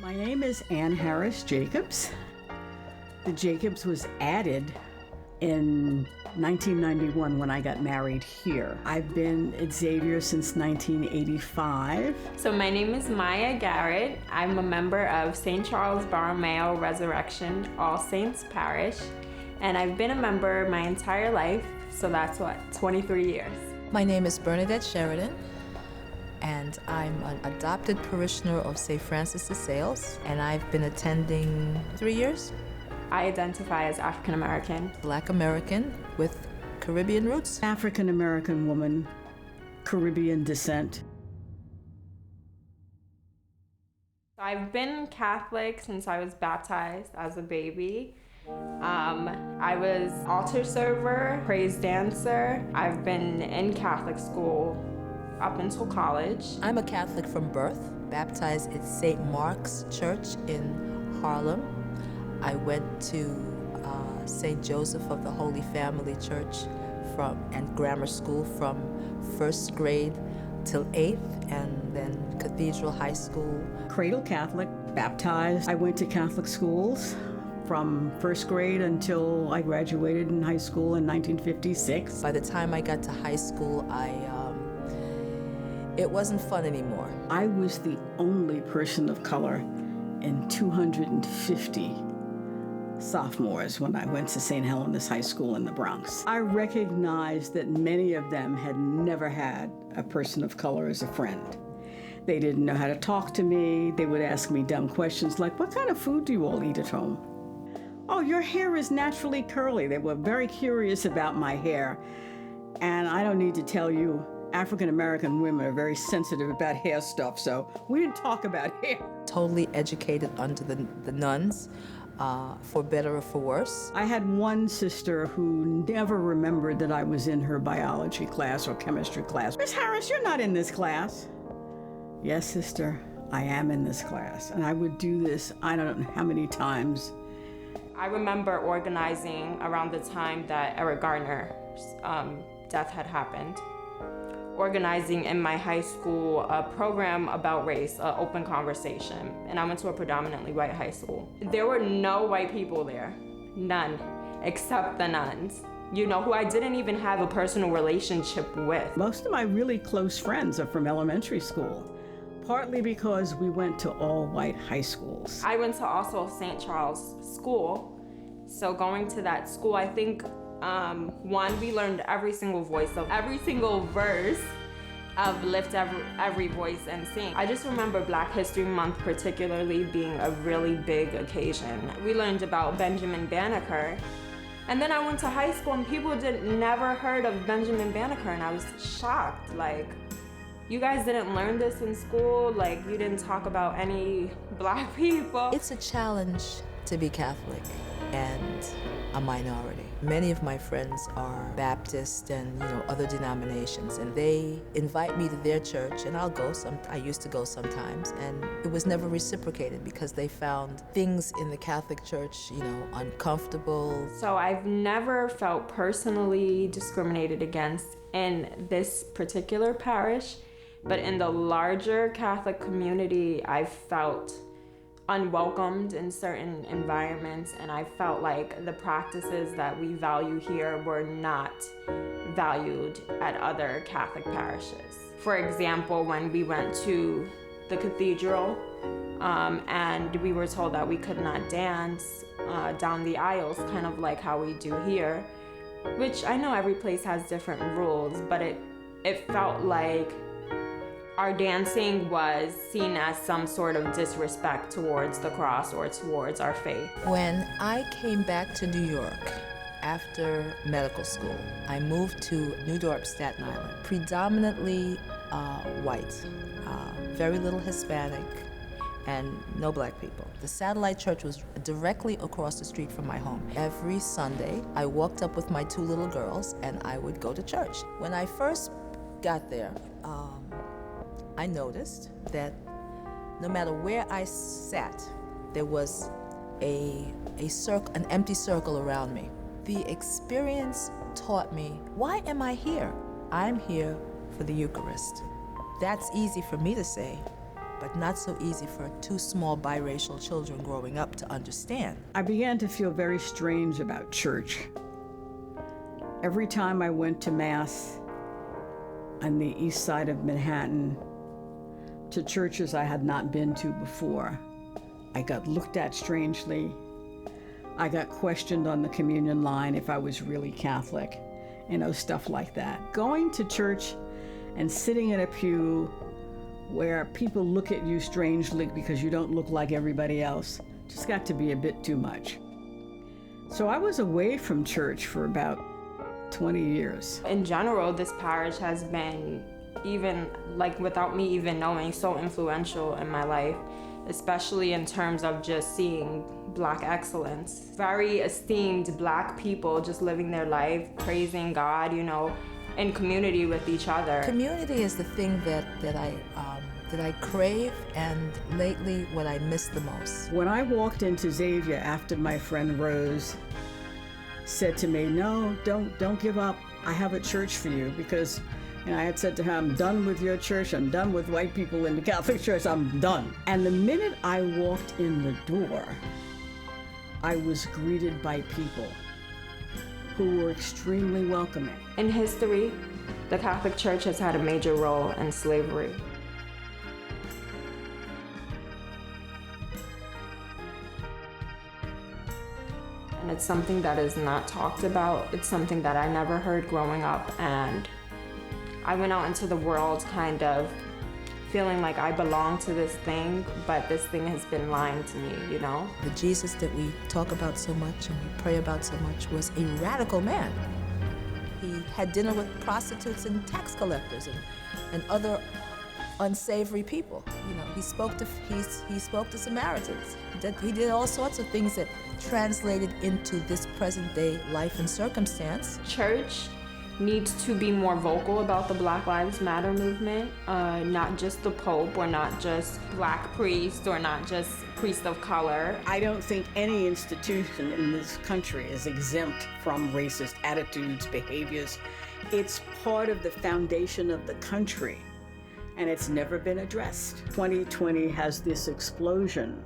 My name is Ann Harris Jacobs. The Jacobs was added in 1991 when I got married here. I've been at Xavier since 1985. So my name is Maya Garrett. I'm a member of St. Charles Borromeo Resurrection All Saints Parish, and I've been a member my entire life, so that's 23 years. My name is Bernadette Sheridan, and I'm an adopted parishioner of St. Francis de Sales, and I've been attending 3 years. I identify as African American. Black American with Caribbean roots. African American woman, Caribbean descent. I've been Catholic since I was baptized as a baby. I was altar server, praise dancer. I've been in Catholic school up until college. I'm a Catholic from birth, baptized at St. Mark's Church in Harlem. I went to St. Joseph of the Holy Family Church and grammar school from first grade till 8th, and then Cathedral High School. Cradle Catholic, baptized. I went to Catholic schools from first grade until I graduated in high school in 1956. By the time I got to high school, it wasn't fun anymore. I was the only person of color in 250 sophomores when I went to St. Helena's High School in the Bronx. I recognized that many of them had never had a person of color as a friend. They didn't know how to talk to me. They would ask me dumb questions like, "What kind of food do you all eat at home?" "Oh, your hair is naturally curly." They were very curious about my hair. And I don't need to tell you, African American women are very sensitive about hair stuff, so we didn't talk about hair. Totally educated under the nuns, for better or for worse. I had one sister who never remembered that I was in her biology class or chemistry class. "Miss Harris, you're not in this class." "Yes, sister, I am in this class." And I would do this, I don't know how many times. I remember organizing around the time that Eric Garner's death had happened. Organizing in my high school a program about race, an open conversation. And I went to a predominantly white high school. There were no white people there, none, except the nuns, who I didn't even have a personal relationship with. Most of my really close friends are from elementary school, partly because we went to all white high schools. I went to also St. Charles School, so going to that school, I think we learned every single voice of every single verse of Lift Every Voice and Sing. I just remember Black History Month particularly being a really big occasion. We learned about Benjamin Banneker. And then I went to high school and people never heard of Benjamin Banneker, and I was shocked. Like, you guys didn't learn this in school? Like, you didn't talk about any Black people? It's a challenge to be Catholic and a minority. Many of my friends are Baptist and other denominations, and they invite me to their church, and I'll go. I used to go sometimes, and it was never reciprocated because they found things in the Catholic Church, uncomfortable. So I've never felt personally discriminated against in this particular parish, but in the larger Catholic community, I've felt unwelcomed in certain environments, and I felt like the practices that we value here were not valued at other Catholic parishes. For example, when we went to the cathedral and we were told that we could not dance down the aisles, kind of like how we do here, which I know every place has different rules, but it felt like our dancing was seen as some sort of disrespect towards the cross or towards our faith. When I came back to New York after medical school, I moved to New Dorp, Staten Island, predominantly white, very little Hispanic, and no Black people. The satellite church was directly across the street from my home. Every Sunday, I walked up with my 2 little girls and I would go to church. When I first got there, I noticed that no matter where I sat, there was an empty circle around me. The experience taught me, why am I here? I'm here for the Eucharist. That's easy for me to say, but not so easy for two small biracial children growing up to understand. I began to feel very strange about church. Every time I went to Mass on the east side of Manhattan, to churches I had not been to before, I got looked at strangely. I got questioned on the communion line if I was really Catholic, stuff like that. Going to church and sitting in a pew where people look at you strangely because you don't look like everybody else just got to be a bit too much. So I was away from church for about 20 years. In general, this parish has been, even like without me even knowing, so influential in my life, especially in terms of just seeing Black excellence. Very esteemed Black people just living their life, praising God, in community with each other. Community is the thing that I crave, and lately what I miss the most. When I walked into Xavier after my friend Rose said to me, "No, don't give up. I have a church for you," because I had said to her, "I'm done with your church. I'm done with white people in the Catholic Church. I'm done." And the minute I walked in the door, I was greeted by people who were extremely welcoming. In history, the Catholic Church has had a major role in slavery. And it's something that is not talked about. It's something that I never heard growing up, and I went out into the world kind of feeling like I belong to this thing, but this thing has been lying to me, The Jesus that we talk about so much and we pray about so much was a radical man. He had dinner with prostitutes and tax collectors and other unsavory people. He spoke to Samaritans. He did all sorts of things that translated into this present day life and circumstance. Church needs to be more vocal about the Black Lives Matter movement, not just the Pope, or not just Black priests, or not just priests of color. I don't think any institution in this country is exempt from racist attitudes, behaviors. It's part of the foundation of the country, and it's never been addressed. 2020 has this explosion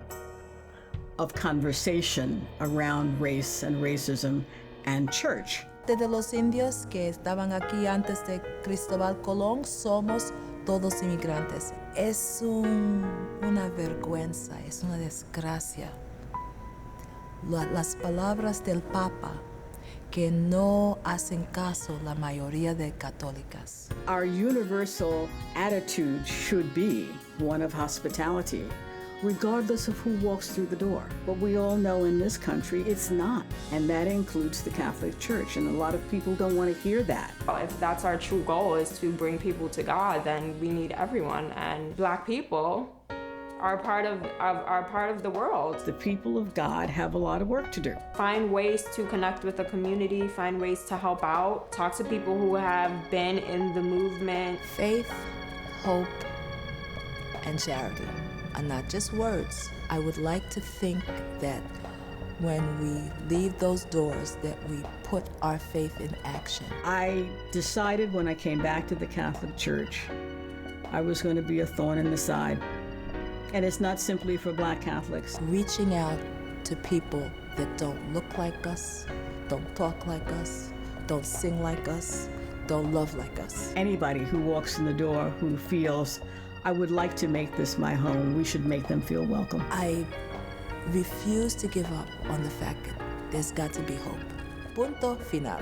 of conversation around race and racism and church. De los indios que estaban aquí antes de Cristóbal Colón, somos todos inmigrantes. Es una vergüenza, es una desgracia. Las palabras del Papa que no hacen caso la mayoría de católicas. Our universal attitude should be one of hospitality, regardless of who walks through the door. But we all know in this country it's not, and that includes the Catholic Church, and a lot of people don't want to hear that. If that's our true goal, is to bring people to God, then we need everyone, and Black people are part of the world. The people of God have a lot of work to do. Find ways to connect with the community, find ways to help out, talk to people who have been in the movement. Faith, hope, and charity are not just words. I would like to think that when we leave those doors, that we put our faith in action. I decided when I came back to the Catholic Church, I was going to be a thorn in the side. And it's not simply for Black Catholics. Reaching out to people that don't look like us, don't talk like us, don't sing like us, don't love like us. Anybody who walks in the door who feels, I would like to make this my home, we should make them feel welcome. I refuse to give up on the fact that there's got to be hope. Punto final.